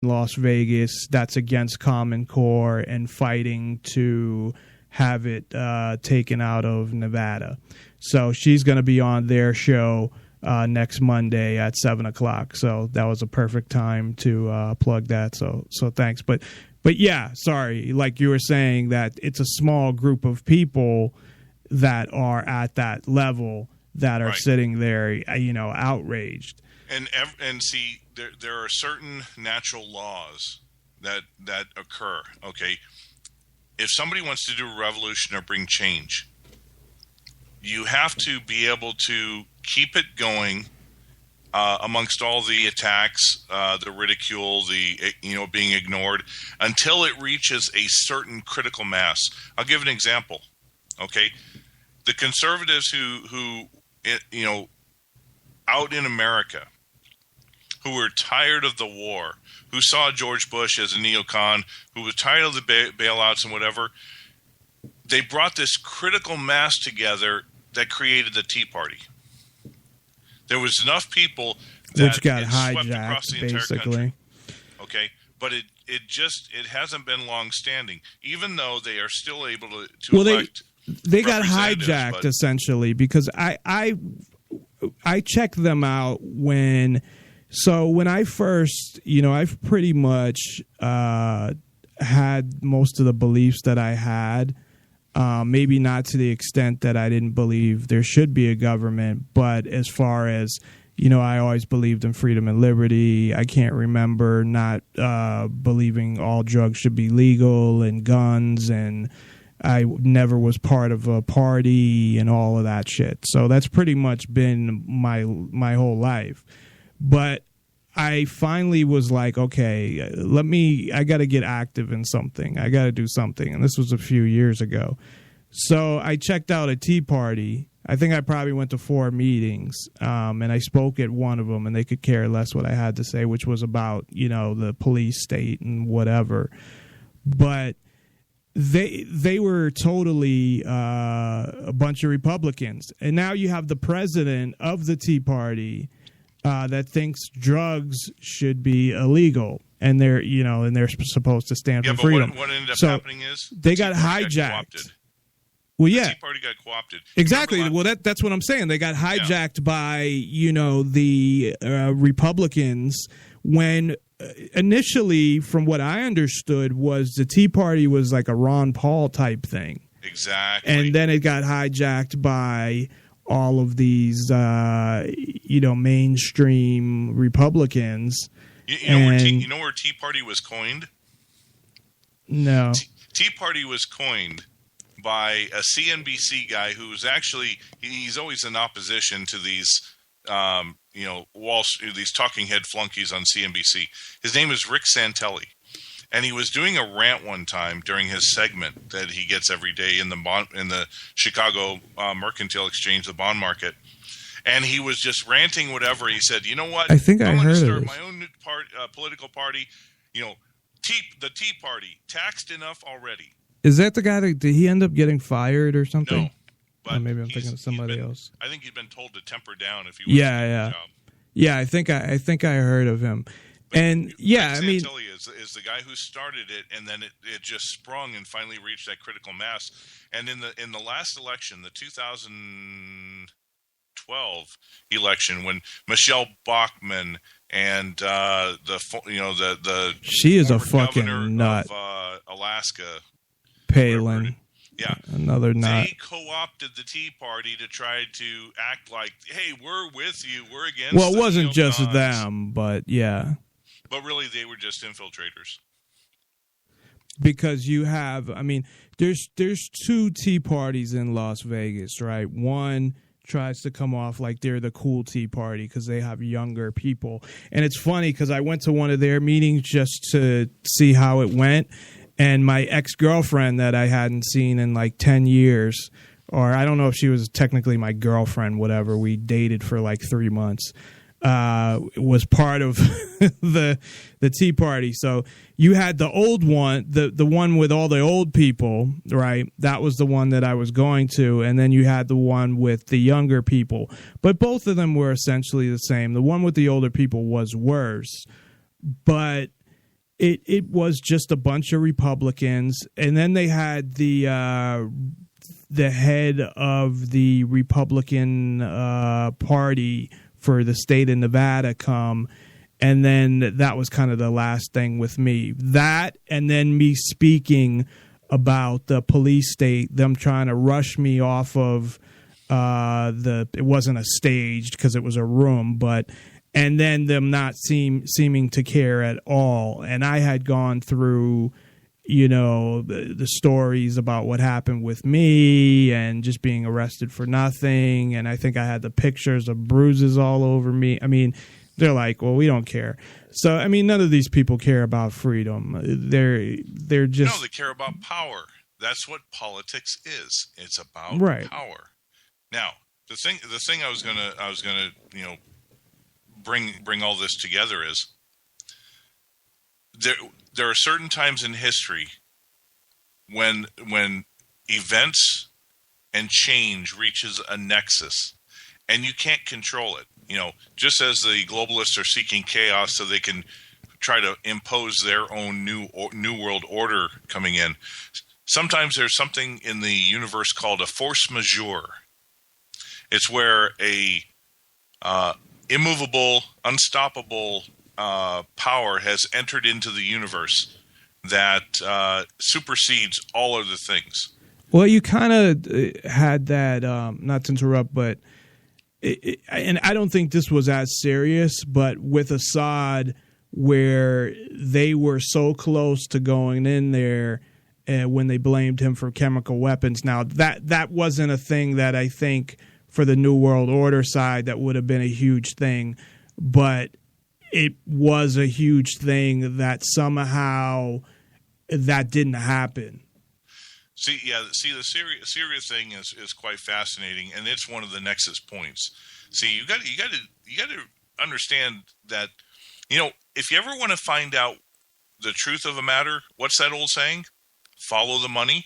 Las Vegas that's against Common Core and fighting to have it taken out of Nevada. So she's going to be on their show next Monday at 7:00. So that was a perfect time to plug that. So thanks. But yeah, sorry. Like you were saying, that it's a small group of people that are at that level that are sitting there, outraged. And see, there are certain natural laws that occur. Okay, if somebody wants to do a revolution or bring change, you have to be able to keep it going amongst all the attacks, the ridicule, the being ignored, until it reaches a certain critical mass. I'll give an example. Okay, the conservatives who out in America, who were tired of the war, who saw George Bush as a neocon, who was tired of the bailouts and whatever, they brought this critical mass together that created the Tea Party. There was enough people that which got swept hijacked, across the entire basically. country. Okay, but it hasn't been long standing, even though they are still able to elect. They got hijacked essentially because I checked them out when I first, I've pretty much had most of the beliefs that I had, maybe not to the extent that I didn't believe there should be a government, but as far as, I always believed in freedom and liberty. I can't remember not believing all drugs should be legal and guns, and I never was part of a party and all of that shit. So that's pretty much been my whole life. But I finally was like, okay, I got to get active in something. I got to do something. And this was a few years ago. So I checked out a Tea Party. I think I probably went to 4 meetings, and I spoke at one of them, and they could care less what I had to say, which was about, the police state and whatever. But they were totally a bunch of Republicans. And now you have the president of the Tea Party that thinks drugs should be illegal, and they're supposed to stand for freedom. But what ended up happening is they got hijacked. The Tea Party got co-opted. Exactly. Well, that's what I'm saying. They got hijacked by the Republicans when initially, from what I understood, was the Tea Party was like a Ron Paul type thing. Exactly. And then it got hijacked by all of these, mainstream Republicans. You know where Tea Party was coined? No. Tea Party was coined by a CNBC guy who's actually, he's always in opposition to these, these talking head flunkies on CNBC. His name is Rick Santelli. And he was doing a rant one time during his segment that he gets every day in the Chicago Mercantile Exchange, the bond market. And he was just ranting whatever. He said, "You know what? I think I I'm heard going to start of my own political party. The Tea Party, taxed enough already." Is that the guy did he end up getting fired or something? No, but maybe I'm thinking of somebody else. I think he's been told to temper down if he wants to do the job. Yeah, I think I heard of him. But and Rick Santelli is the guy who started it, and then it just sprung and finally reached that critical mass. And in the last election, the 2012 election, when Michelle Bachmann and she is a fucking nut of Alaska, Palin. Yeah, another nut. They co-opted the Tea Party to try to act like, hey, we're with you, we're against. Well, it wasn't just them, but yeah. But really, they were just infiltrators. Because you have, there's 2 Tea Parties in Las Vegas, right? One tries to come off like they're the cool Tea Party because they have younger people. And it's funny because I went to one of their meetings just to see how it went. And my ex-girlfriend that I hadn't seen in like 10 years, or I don't know if she was technically my girlfriend, whatever, we dated for like 3 months, was part of the Tea Party. So you had the old one, the one with all the old people, right? That was the one that I was going to. And then you had the one with the younger people. But both of them were essentially the same. The one with the older people was worse. But it was just a bunch of Republicans, and then they had the head of the Republican Party for the state of Nevada come, and then that was kind of the last thing with me. That, and then me speaking about the police state, them trying to rush me off of it wasn't a staged because it was a room, but. And then them not seeming to care at all. And I had gone through, the stories about what happened with me and just being arrested for nothing. And I think I had the pictures of bruises all over me. I mean, they're like, well, we don't care. So, I mean, none of these people care about freedom. They're just... No, they care about power. That's what politics is. It's about power. Now, the thing I was gonna, bring all this together is there are certain times in history when events and change reaches a nexus and you can't control it. Just as the globalists are seeking chaos so they can try to impose their own new world order coming in. Sometimes there's something in the universe called a force majeure. It's where a immovable, unstoppable power has entered into the universe that supersedes all other things. Well, you kind of had that, not to interrupt, but and I don't think this was as serious, but with Assad, where they were so close to going in there when they blamed him for chemical weapons. Now, that wasn't a thing that I think for the New World Order side that would have been a huge thing, but it was a huge thing that somehow that didn't happen. The Syria thing is quite fascinating, and it's one of the nexus points. See, you got to understand that, if you ever want to find out the truth of a matter, what's that old saying? Follow the money.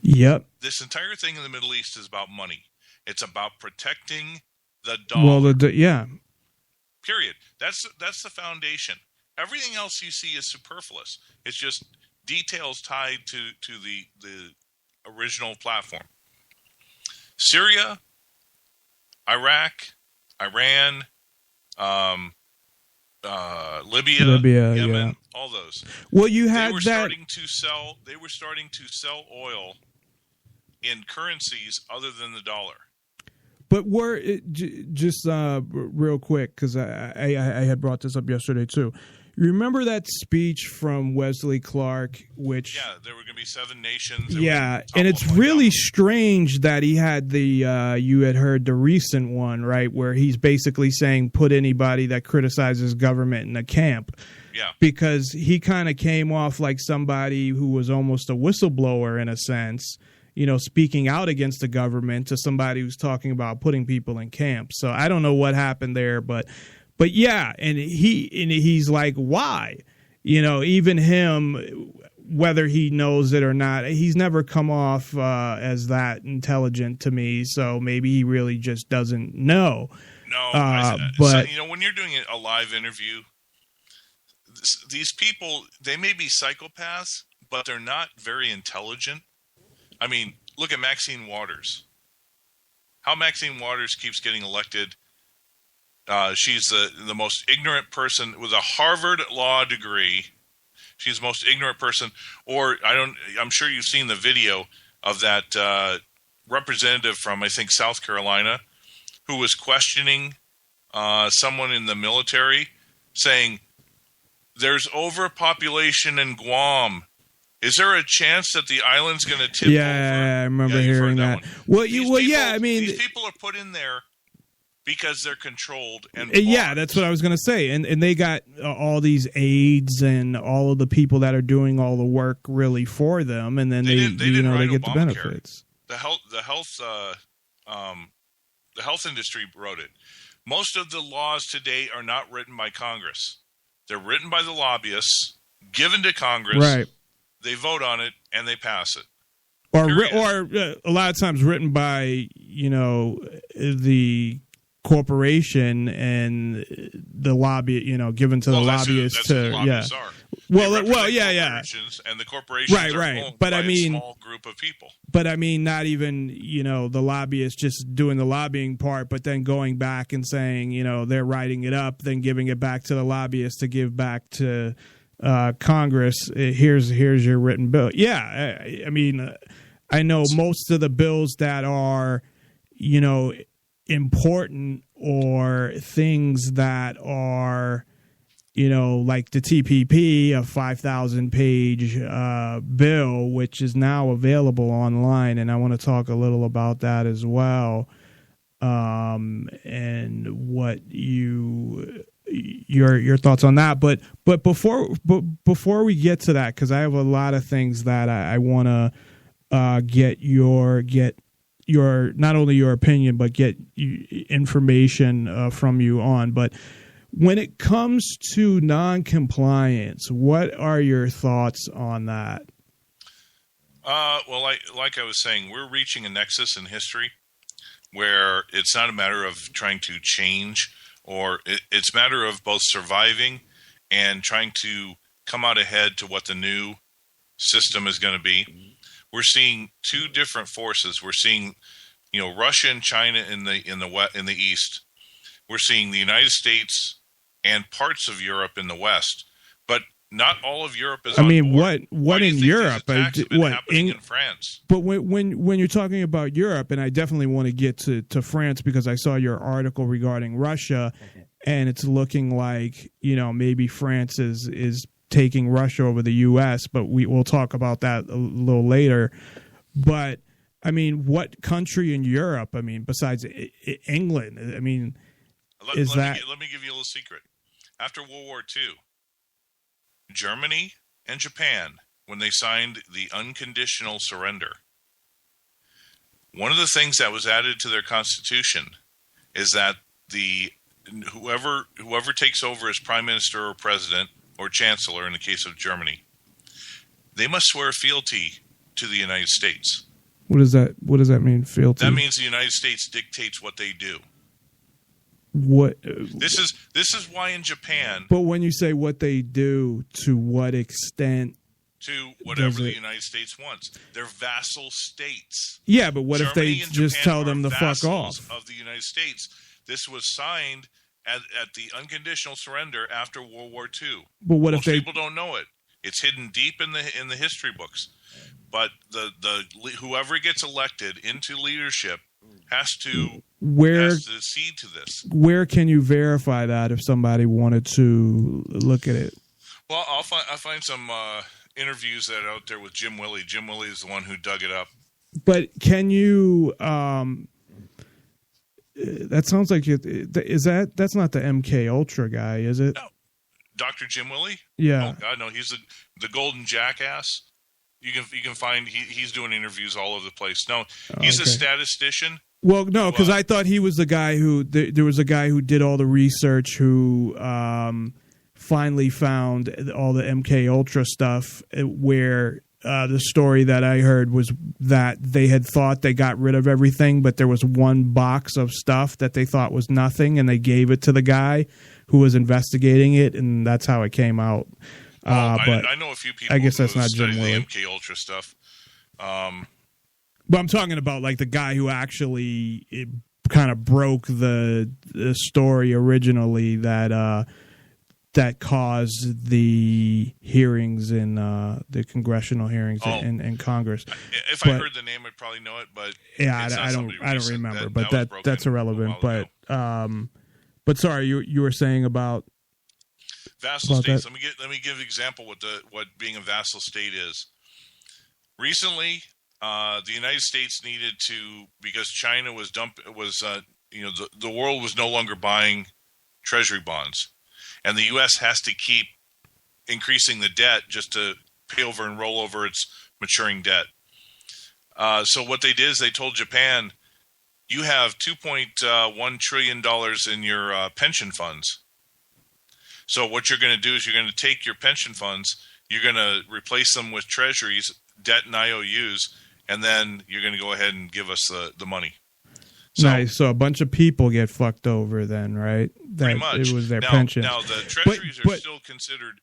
Yep. This entire thing in the Middle East is about money. It's about protecting the dollar. Well, Period. That's the foundation. Everything else you see is superfluous. It's just details tied to the original platform. Syria, Iraq, Iran, Libya, Yemen, all those. Well, you had they were starting to sell oil in currencies other than the dollar. But just real quick, because I had brought this up yesterday too. You remember that speech from Wesley Clark, which... Yeah, there were going to be 7 nations. Yeah, and it's really strange that he had you had heard the recent one, right, where he's basically saying put anybody that criticizes government in a camp. Yeah. Because he kind of came off like somebody who was almost a whistleblower in a sense, speaking out against the government to somebody who's talking about putting people in camp. So I don't know what happened there, but yeah, and he's like, why? Even him, whether he knows it or not, he's never come off as that intelligent to me. So maybe he really just doesn't know. No, but when you're doing a live interview, these people, they may be psychopaths, but they're not very intelligent. I mean, look at Maxine Waters. How Maxine Waters keeps getting elected. She's the most ignorant person with a Harvard law degree. She's the most ignorant person. I'm sure you've seen the video of that representative from, I think, South Carolina, who was questioning someone in the military, saying, "There's overpopulation in Guam. Is there a chance that the island's going to tip over?" Yeah, I remember hearing that. These people are put in there because they're controlled and blocked. Yeah, that's what I was going to say. And they got all these aides and all of the people that are doing all the work really for them, and then they get the benefits. The health industry wrote it. Most of the laws today are not written by Congress. They're written by the lobbyists, given to Congress. Right. They vote on it and they pass it. Or a lot of times written by, the corporation and the lobby, given to the lobbyists that's what the lobbyists are. And the corporations are owned but by a small group of people. But I mean, not even the lobbyists just doing the lobbying part, but then going back and saying they're writing it up, then giving it back to the lobbyists to give back to Congress. Here's your written bill. Yeah, I mean, I know most of the bills that are important or things that are like the TPP, a 5,000-page bill, which is now available online, and I want to talk a little about that as well, and what your thoughts on that. But before we get to that, because I have a lot of things that I want to get your not only your opinion, but get information from you on. But when it comes to non-compliance, what are your thoughts on that? Well, like I was saying, we're reaching a nexus in history where it's not a matter of trying to change, or it's a matter of both surviving and trying to come out ahead to what the new system is going to be. We're seeing two different forces. We're seeing, Russia and China in the east. We're seeing the United States and parts of Europe in the west. But not all of Europe is. I mean, what in Europe? Happening in France? But when you're talking about Europe, and I definitely want to get to France because I saw your article regarding Russia, and it's looking like maybe France is taking Russia over the U.S., but we'll talk about that a little later. But, I mean, what country in Europe, I mean, besides England, I mean, let me give you a little secret. After World War II, Germany and Japan, when they signed the unconditional surrender, one of the things that was added to their constitution is that whoever takes over as prime minister or president or chancellor in the case of Germany, they must swear fealty to the United States. What does that mean, fealty? That means the United States dictates what they do. What? This is why in Japan. But when you say what they do, to what extent? To whatever the United States wants. They're vassal states. Yeah, but what if they just tell them to fuck off? Of the United States. This was signed at the unconditional surrender after World War II. But what Most if people don't know it? It's hidden deep in the history books. But the whoever gets elected into leadership has to cede to this. Where can you verify that if somebody wanted to look at it? Well, I'll find some interviews that are out there with Jim Willey. Jim Willey is the one who dug it up. But can you? That sounds like that's not the MK Ultra guy, is it? No, Dr. Jim Willey. Yeah. Oh God, no, he's the golden jackass. You can find he's doing interviews all over the place. No, he's a statistician. Well, no, because I thought he was the guy who there was a guy who did all the research who finally found all the MK Ultra stuff. Where the story that I heard was that they had thought they got rid of everything, but there was one box of stuff that they thought was nothing, and they gave it to the guy who was investigating it, and that's how it came out. But I know a few people. I guess that's who not Jim Willey. The MK Ultra stuff. But I'm talking about like the guy who actually kind of broke the story originally that caused the hearings in the congressional hearings in Congress. If I heard the name, I'd probably know it. But yeah, I don't remember. But that's irrelevant. But sorry, you were saying about vassal states. That? Let me give an example what being a vassal state is. Recently, the United States needed to, because China was the world was no longer buying treasury bonds, and the U.S. has to keep increasing the debt just to pay over and roll over its maturing debt. So what they did is they told Japan, you have $2.1 trillion in your pension funds. So what you're going to do is you're going to take your pension funds, you're going to replace them with treasuries, debt and IOUs, and then you're going to go ahead and give us the money. So, nice. So a bunch of people get fucked over then, right? That pretty much. It was their now, pension. Now the treasuries are still considered